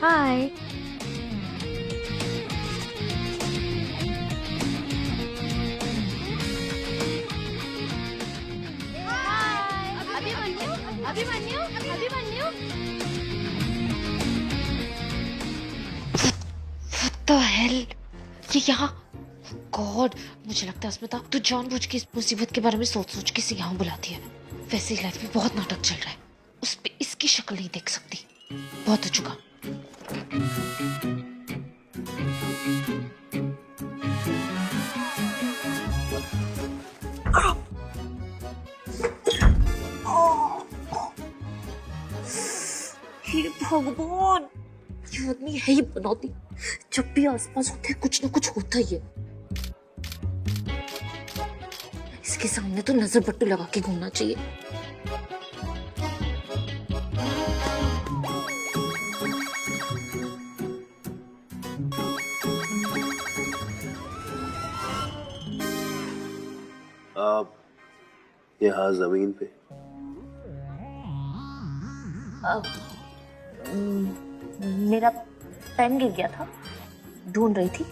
Hi. Abhimanyu, Abhimanyu, Abhimanyu. What the hell? ये यहाँ God, मुझे लगता है अस्मिता तू जानबूझ के इस मुसीबत के बारे में सोच सोच के इसे यहाँ बुलाती है। वैसे ही लाइफ में बहुत नाटक चल रहा है, उस पे इसकी शक्ल नहीं देख सकती। बहुत हो चुका। हे भगवान, ये आदमी है ही बनौती। जब भी आसपास होते हैं कुछ ना कुछ होता ही है। इसके सामने तो नजर बट्टू लगा के घूमना चाहिए। आप यहाँ जमीन पे मेरा पेन गिर गया था, ढूंढ रही थी।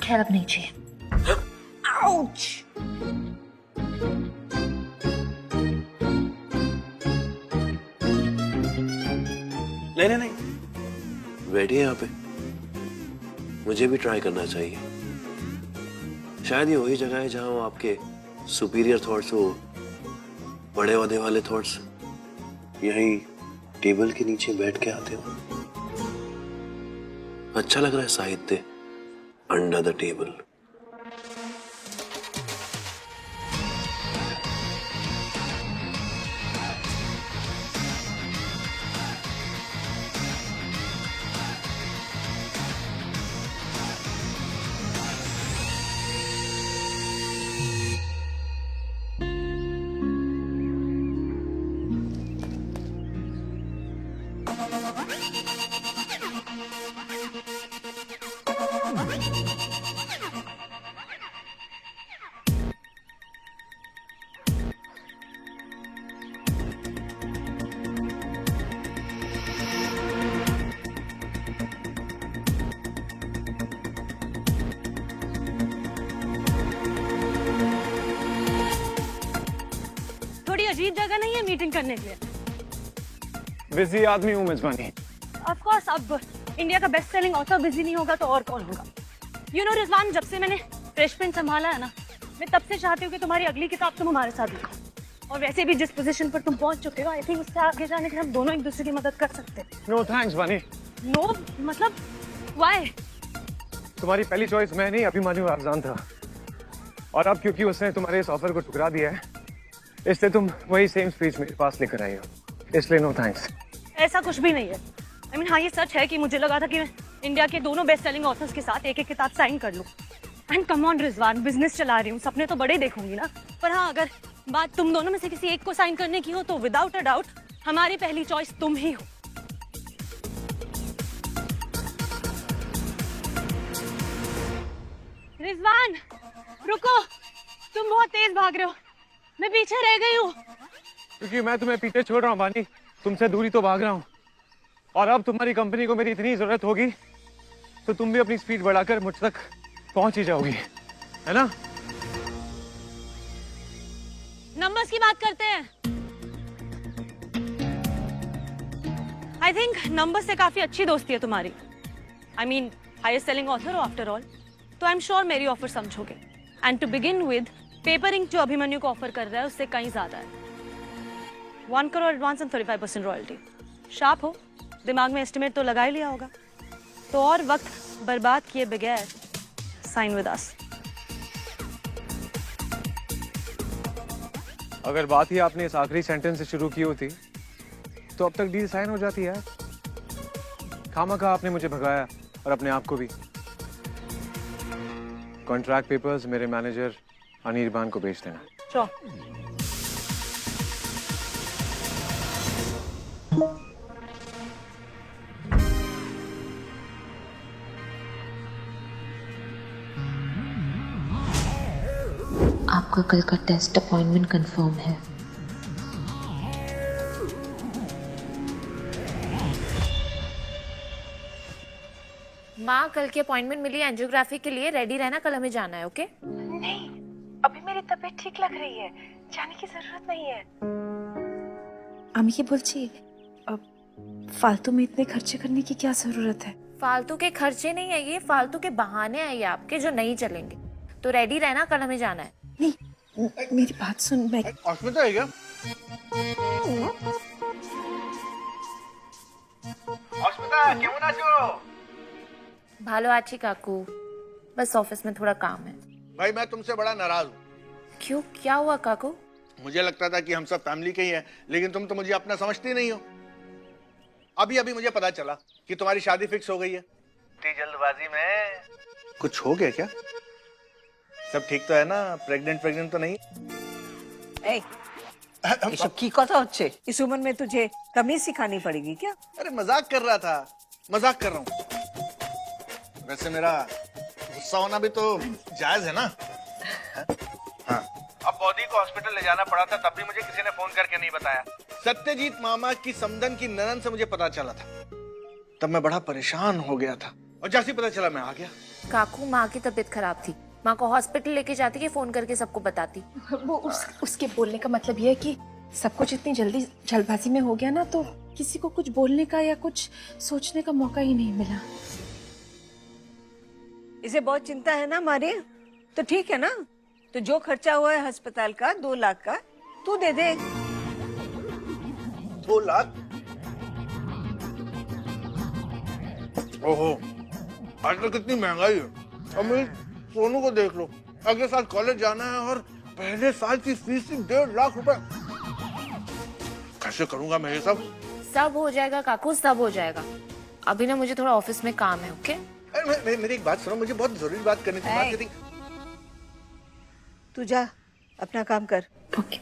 खैर अब नहीं चाहिए। आउच! नहीं, बैठिए यहाँ पे। मुझे भी ट्राई करना चाहिए। शायद ये वही जगह है जहाँ वो आपके सुपीरियर थॉट्स, वो बड़े ओहदे वाले थॉट्स यही टेबल के नीचे बैठ के आते हो। अच्छा लग रहा है साहित्य अंडर द टेबल। अजीब जगह नहीं है मीटिंग करने के लिए। बिजी आदमी हूँ मेजबानी। ऑफ कोर्स, अब इंडिया का बेस्ट सेलिंग ऑथर बिजी नहीं होगा तो और कौन होगा। यू नो रिजवान, जब से मैंने फ्रेश प्रिंट संभाला है ना, मैं तब से चाहती हूँ कि तुम्हारी अगली किताब तुम हमारे साथ लिखो। और वैसे भी जिस पोजीशन पर तुम पहुंच चुके हो, आई थिंक उससे आगे जाने के लिए हम दोनों एक दूसरे की मदद कर सकते हैं। नो थैंक्स बानी। नो मतलब व्हाई? तुम्हारी पहली चॉइस मैं नहीं, अभिमन्यु अफजान था। और अब क्योंकि उसने तुम्हारे इस ऑफर को ठुकरा दिया है, इसलिए तुम वही सेम स्पीच मेरे पास लेकर आई हो। इसलिए नो थैंक्स। ऐसा कुछ भी नहीं है। आई मीन हाँ, ये सच है कि मुझे लगा था कि मैं इंडिया के दोनों बेस्ट सेलिंग ऑथर्स के साथ एक एक किताब साइन कर लूं। And come on Rizwan, business चला रही हूँ, सपने तो बड़े देखूंगी ना। पर हाँ, अगर बात तुम दोनों में से किसी एक को साइन करने की हो तो विदाउट अ डाउट हमारी पहली चॉइस तुम ही हो। रिजवान रुको, तुम बहुत तेज भाग रहे हो, मैं पीछे रह गई हूँ। क्योंकि मैं तुम्हें पीछे छोड़ रहा हूँ बानी, तुमसे दूरी तो भाग रहा हूँ। और अब तुम्हारी कंपनी को मेरी इतनी जरूरत होगी तो तुम भी अपनी स्पीड बढ़ाकर मुझ तक पहुंच ही जाओगी, है ना? नंबर्स की बात करते हैं। आई थिंक नंबर्स से काफी अच्छी दोस्ती है तुम्हारी। I mean highest selling author हो आफ्टर ऑल, तो आई एम श्योर मेरी ऑफर समझोगे। And to begin with, pairing जो अभिमन्यु को ऑफर कर रहा है उससे कहीं ज्यादा है। 1 crore advance and 35% royalty. Sharp हो, दिमाग में एस्टिमेट तो लगा ही लिया होगा। तो और वक्त बर्बाद किए बगैर साइन विद अस। अगर बात ही आपने इस आखिरी सेंटेंस से शुरू की होती तो अब तक डील साइन हो जाती है। खामखा आपने मुझे भगाया और अपने आप को भी। कॉन्ट्रैक्ट पेपर्स मेरे मैनेजर अनिर्बान को भेज देना। श्योर। आपका कल का टेस्ट अपॉइंटमेंट कंफर्म है। माँ कल की अपॉइंटमेंट मिली एंजियोग्राफी के लिए, रेडी रहना, कल हमें जाना है। ओके? नहीं, अभी मेरी तबीयत ठीक लग रही है, जाने की जरूरत नहीं है। আমি কি বলছি फालतू में इतने खर्चे करने की क्या जरूरत है? फालतू के खर्चे नहीं है ये, फालतू के बहाने हैं ये आपके जो नहीं चलेंगे। तो रेडी रहना, कल हमें जाना है। नहीं, मेरी बात सुन। मैं अस्मिता है क्या? अस्मिता क्यों ना जो? भालो आची काकू, बस ऑफिस में थोड़ा काम है। भाई मैं तुमसे बड़ा नाराज हूँ। क्यों, क्या हुआ काकू? मुझे लगता था कि हम सब फैमिली के ही हैं, लेकिन तुम तो मुझे अपना समझती नहीं हो। अभी अभी मुझे पता चला कि तुम्हारी शादी फिक्स हो गई है। इतनी जल्दबाजी में कुछ हो गया क्या? सब ठीक तो है ना? प्रेग्नेंट तो नहीं? এসব কি কথা হচ্ছে? इस उम्र में तुझे तमीज सिखानी पड़ेगी क्या? अरे मजाक कर रहा था, मजाक कर रहा हूँ। वैसे मेरा गुस्सा होना भी तो जायज है ना? हाँ। अब बॉडी को हॉस्पिटल ले जाना पड़ा था, तब भी मुझे किसी ने फोन करके नहीं बताया। सत्यजीत मामा की समधन की ननन से मुझे पता चला था, तब मैं बड़ा परेशान हो गया था, और जैसे ही पता चला मैं आ गया। काकू, माँ की तबीयत खराब थी, माँ को हॉस्पिटल लेके जाती कि फोन करके सबको बताती। वो उसके बोलने का मतलब ये है कि सब कुछ इतनी जल्दबाजी में हो गया ना, तो किसी को कुछ बोलने का या कुछ सोचने का मौका ही नहीं मिला। इसे बहुत चिंता है ना मारे? तो ठीक है ना, तो जो खर्चा हुआ है अस्पताल का 2 लाख का तू दे दे। 2 लाख? ओहो, आजकल कितनी महंगाई है। अब मेरी सोनू को देख लो, अगले साल कॉलेज जाना है और पहले साल की फीस ही 1.5 लाख रुपए। कैसे करूंगा मैं ये सब? सब हो जाएगा काकू, सब हो जाएगा। अभी ना मुझे थोड़ा ऑफिस में काम है। ओके? मेरी एक बात सुनो, मुझे बहुत जरूरी बात करनी थी। बात थी। तू जा अपना काम कर। ओके।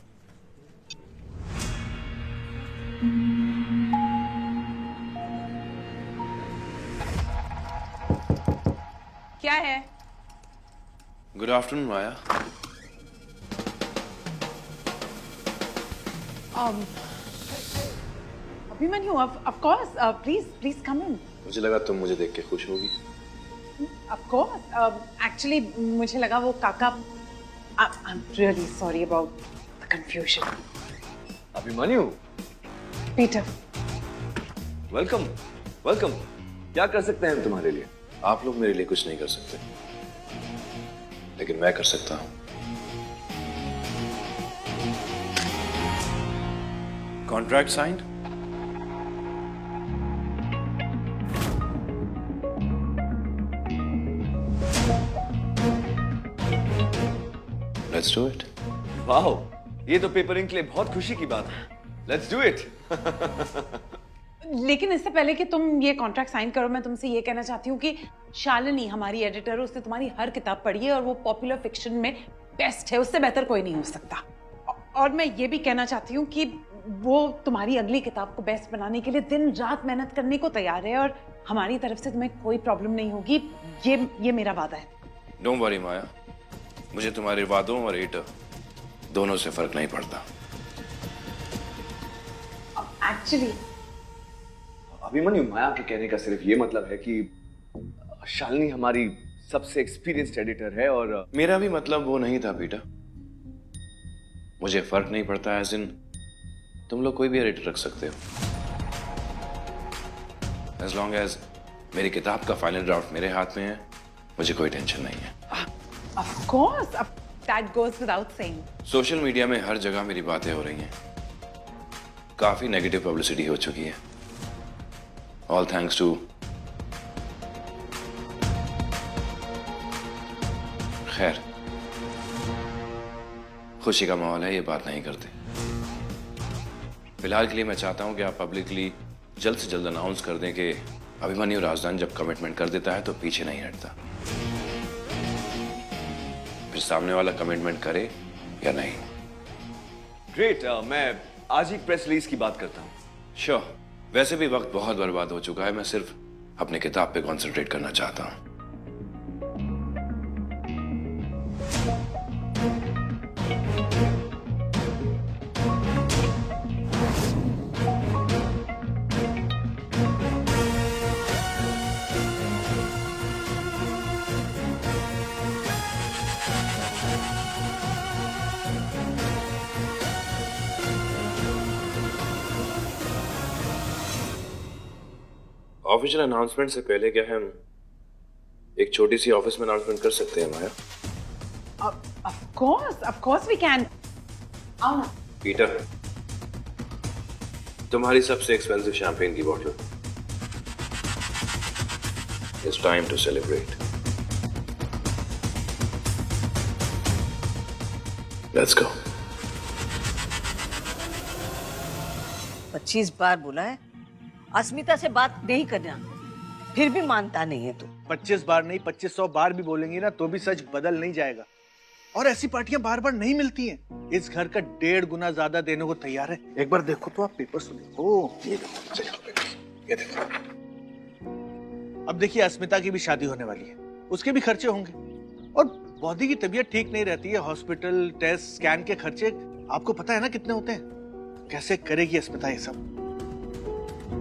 क्या है? Good afternoon Maya. Abhimanyu, of course, please come in. मुझे लगा तुम मुझे देख के खुश होगी। Of course, actually मुझे लगा वो काका. I'm really sorry about the confusion. Abhimanyu, Peter. Welcome welcome. क्या कर सकते हैं हम तुम्हारे लिए? आप लोग मेरे लिए कुछ नहीं कर सकते, लेकिन मैं कर सकता हूं। Contract signed? Let's do it. वाह, ये तो पेपरिंग के लिए बहुत खुशी की बात है। Let's do it. लेकिन इससे पहले कि तुम ये कॉन्ट्रैक्ट साइन करो, मैं तुमसे ये कहना चाहती हूँ कि शालिनी हमारी एडिटर है, उसने तुम्हारी हर किताब पढ़ी है और वो पॉपुलर फिक्शन में बेस्ट है, उससे बेहतर कोई नहीं हो सकता। और मैं ये भी कहना चाहती हूँ कि वो तुम्हारी अगली किताब को बेस्ट बनाने के लिए दिन रात मेहनत करने को तैयार है, और हमारी तरफ से तुम्हें कोई प्रॉब्लम नहीं होगी। ये मेरा वादा है। डोंट वरी माया, मुझे तुम्हारे वादों और एडिटर दोनों से फर्क नहीं पड़ता। एक्चुअली अभिमन्यु, माया के कहने का सिर्फ ये मतलब है कि शालिनी हमारी सबसे एक्सपीरियंस्ड एडिटर है, और मेरा भी मतलब वो नहीं था पीटर। मुझे फर्क नहीं पड़ता, एज इन तुम लोग कोई भी एडिटर रख सकते हो, एज लॉन्ग एज मेरी किताब का फाइनल ड्राफ्ट मेरे हाथ में है, मुझे कोई टेंशन नहीं है। Of course, that goes without saying. Social media में हर जगह मेरी बातें हो रही हैं, काफी नेगेटिव पब्लिसिटी हो चुकी है, ऑल थैंक्स टू। खैर, खुशी का माहौल है, ये बात नहीं करते। फिलहाल के लिए मैं चाहता हूं कि आप पब्लिकली जल्द से जल्द अनाउंस कर दें कि अभिमन्यु राजदान जब कमिटमेंट कर देता है तो पीछे नहीं हटता, फिर सामने वाला कमिटमेंट करे या नहीं। ग्रेट, मैं आज ही प्रेस रिलीज की बात करता हूँ। श्योर। वैसे भी वक्त बहुत बर्बाद हो चुका है, मैं सिर्फ अपनी किताब पे कंसंट्रेट करना चाहता हूँ। ऑफिशियल अनाउंसमेंट से पहले क्या हम एक छोटी सी ऑफिस में अनाउंसमेंट कर सकते हैं माया? Of course we can. आओ ना. पीटर, तुम्हारी सबसे एक्सपेंसिव शैंपेन की bottle. It's time to celebrate. Let's go. 25 बार बोला है अस्मिता से बात नहीं करना, फिर भी मानता नहीं है तू. 25 बार नहीं 2500 बार भी बोलेंगी ना तो भी सच बदल नहीं जाएगा. और ऐसी पार्टियां बार बार नहीं मिलती हैं. इस घर का 1.5 गुना ज्यादा देने को तैयार है. एक बार देखो तो आप पेपर सुनिए. ओ ये देखो, चलो, ये देखो. अब देखिए अस्मिता की भी शादी होने वाली है, उसके भी खर्चे होंगे. और बॉडी की तबीयत ठीक नहीं रहती है, हॉस्पिटल टेस्ट स्कैन के खर्चे आपको पता है ना कितने होते हैं. कैसे करेगी अस्मिता ये सब?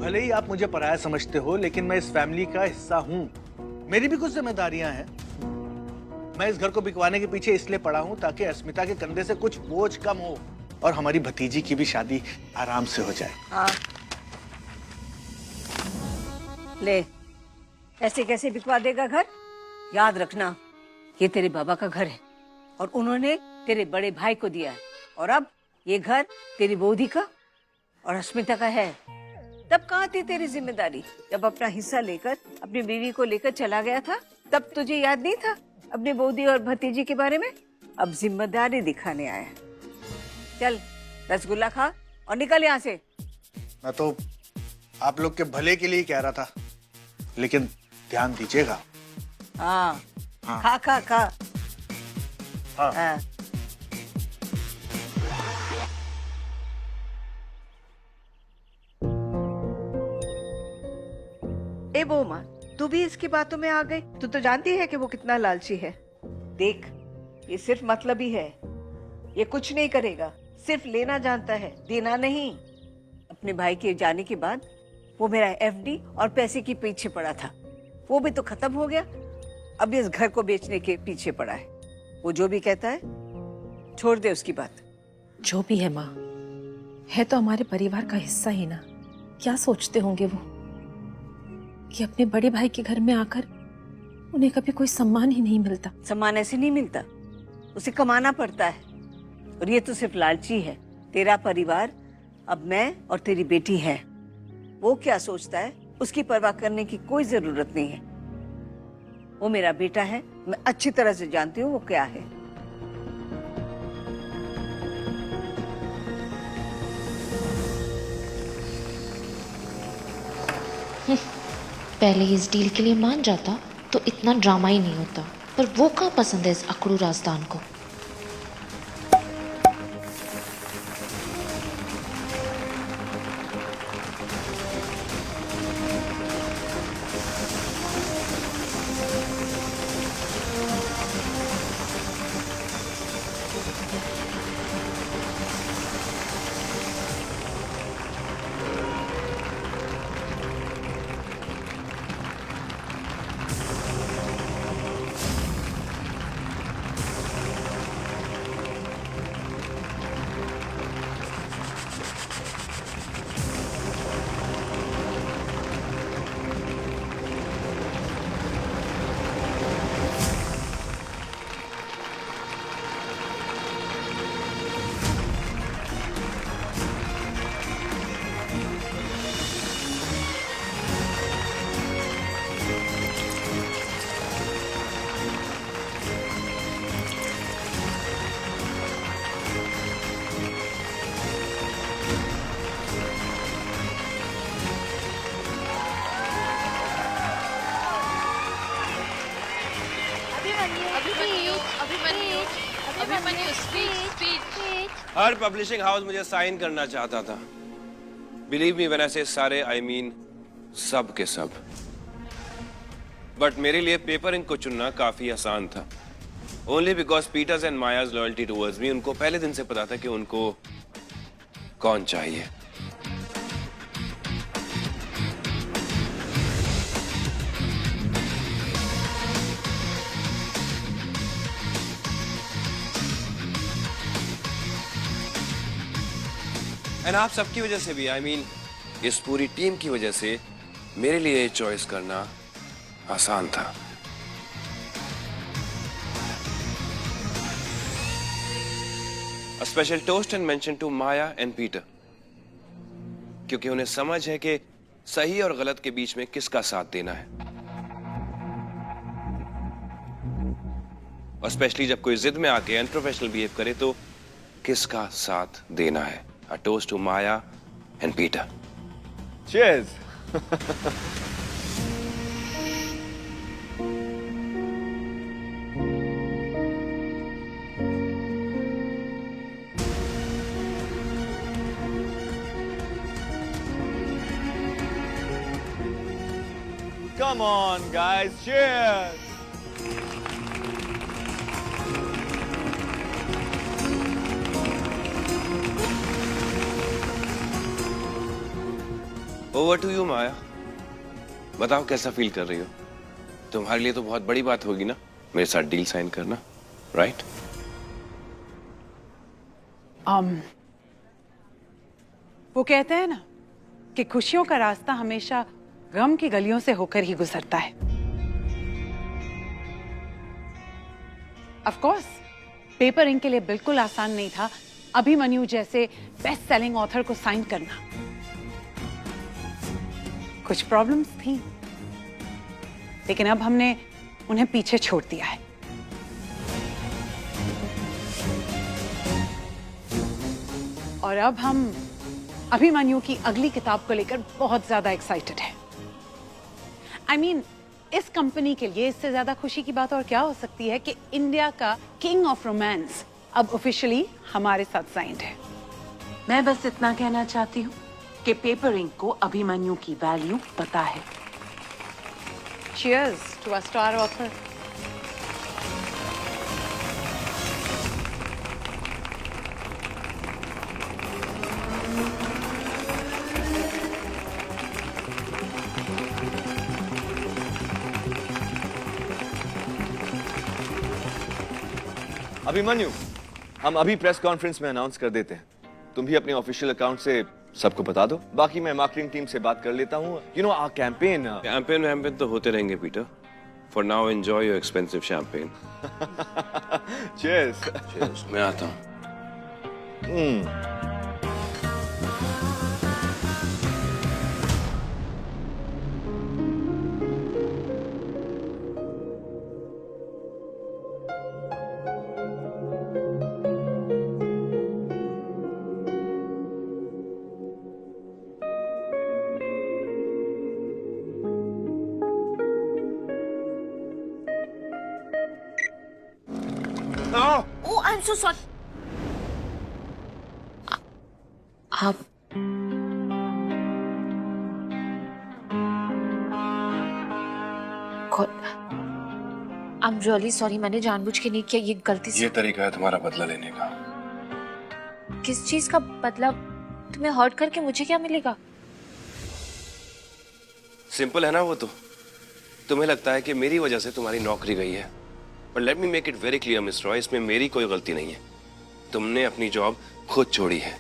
भले ही आप मुझे पराया समझते हो, लेकिन मैं इस फैमिली का हिस्सा हूं. मेरी भी कुछ जिम्मेदारियां हैं. मैं इस घर को बिकवाने के पीछे इसलिए पड़ा हूं ताकि अस्मिता के कंधे से कुछ बोझ कम हो और हमारी भतीजी की भी शादी आराम से हो जाए. हाँ ले, ऐसे कैसे बिकवा देगा घर? याद रखना ये तेरे बाबा का घर है और उन्होंने तेरे बड़े भाई को दिया है. और अब ये घर तेरी बोधी का और अस्मिता का है. तब कहाँ थी तेरी जिम्मेदारी? जब अपना हिस्सा लेकर अपनी बीवी को लेकर चला गया था, तब तुझे याद नहीं था अपनी बोधी और भतीजी के बारे में? अब जिम्मेदारी दिखाने आया. चल रसगुल्ला खा और निकल यहाँ से. मैं तो आप लोग के भले के लिए कह रहा था, लेकिन ध्यान दीजिएगा. हाँ, हाँ. खा खा खा. हाँ. हाँ. ए वो माँ, तू भी इसकी बातों में आ गई? तू तो जानती है कि वो कितना लालची है. देख, ये सिर्फ मतलबी है. ये कुछ नहीं करेगा, सिर्फ लेना जानता है, देना नहीं. अपने भाई के जाने के बाद वो मेरा एफडी और पैसे के पीछे पड़ा था, वो भी तो खत्म हो गया. अब इस घर को बेचने के पीछे पड़ा है. वो जो भी कहता है छोड़ दे उसकी बात. जो भी है माँ, है तो हमारे परिवार का हिस्सा ही ना. क्या सोचते होंगे वो कि अपने बड़े भाई के घर में आकर उन्हें कभी कोई सम्मान ही नहीं मिलता. सम्मान ऐसे नहीं मिलता, उसे कमाना पड़ता है. और ये तो सिर्फ लालची है. तेरा परिवार अब मैं और तेरी बेटी है. वो क्या सोचता है उसकी परवाह करने की कोई जरूरत नहीं है. वो मेरा बेटा है, मैं अच्छी तरह से जानती हूँ वो क्या है. पहले इस डील के लिए मान जाता तो इतना ड्रामा ही नहीं होता, पर वो कहाँ पसंद है इस अकड़ू राजदान को. हर पब्लिशिंग हाउस मुझे साइन करना चाहता था. बिलीव मी व्हेन आई से सारे, आई मीन सब के सब. बट मेरे लिए पेपर इंक को चुनना काफी आसान था. Only because Peter's and Maya's loyalty towards me. उनको पहले दिन से पता था कि उनको कौन चाहिए. एंड आप सबकी वजह से भी, आई मीन इस पूरी टीम की वजह से मेरे लिए ये चॉइस करना आसान था। A special toast and mention to Maya and Peter, क्योंकि उन्हें समझ है कि सही और गलत के बीच में किसका साथ देना है, और स्पेशली जब कोई जिद में आके अनप्रोफेशनल बिहेव करे तो किसका साथ देना है। A toast to Maya and Peter. Cheers. Come on, guys, cheers! Over to you, Maya. बताओ कैसा फील कर रही हो? तुम्हारे लिए तो बहुत बड़ी बात होगी ना मेरे साथ डील साइन करना, राइट? वो कहते हैं ना कि खुशियों का रास्ता हमेशा गम की गलियों से होकर ही गुजरता है। ऑफ कोर्स पेपर इंक के लिए बिल्कुल आसान नहीं था अभिमन्यु जैसे बेस्ट सेलिंग ऑथर को साइन करना। कुछ प्रॉब्लम्स थी, लेकिन अब हमने उन्हें पीछे छोड़ दिया है। और अब हम अभिमन्यु की अगली किताब को लेकर बहुत ज्यादा एक्साइटेड है। I mean, इस कंपनी के लिए इससे ज्यादा खुशी की बात और क्या हो सकती है कि इंडिया का किंग ऑफ रोमांस अब ऑफिशियली हमारे साथ साइंड है। मैं बस इतना कहना चाहती हूँ कि पेपर इंक को अभिमन्यु की वैल्यू पता है। Cheers to our star author. Abhimanyu, हम अभी प्रेस कॉन्फ्रेंस में अनाउंस कर देते हैं। तुम भी अपने ऑफिशियल अकाउंट से सबको बता दो, बाकी मैं मार्केटिंग टीम से बात कर लेता हूँ। यू नो आवर कैंपेन तो होते रहेंगे Peter. For now enjoy your expensive champagne. Cheers. Cheers. मैं आता हूँ। Oh, I'm so sorry. आप I'm really sorry, मैंने जानबूझ के नहीं किया, ये गलती से। ये तरीका है तुम्हारा बदला लेने का। किस चीज का बदला? तुम्हें हर्ट करके मुझे क्या मिलेगा? सिंपल है ना वो तो। तुम्हें लगता है कि मेरी वजह से तुम्हारी नौकरी गई है, पर let me make it very clear miss Roy, इसमें मेरी कोई गलती नहीं है। तुमने अपनी जॉब खुद छोड़ी है।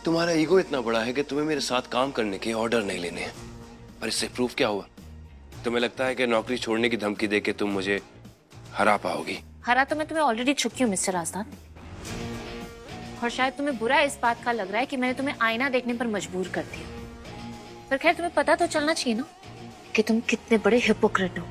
तुम्हारा ईगो इतना बड़ा है कि तुम्हें मेरे साथ काम करने के ऑर्डर नहीं लेने हैं, पर इससे प्रूफ क्या हुआ? तुम्हें लगता है कि नौकरी छोड़ने की धमकी देके तुम मुझे हरा पाओगी? हरा तो मैं तुम्हें ऑलरेडी चुकी हूँ मिस्टर आस्तान, और शायद तुम्हें बुरा इस बात का लग रहा है कि मैंने तुम्हें आईना देखने पर मजबूर कर दिया। पर खैर तुम्हें पता तो चलना चाहिए ना कि तुम कितने बड़े हिपोक्रेट हो।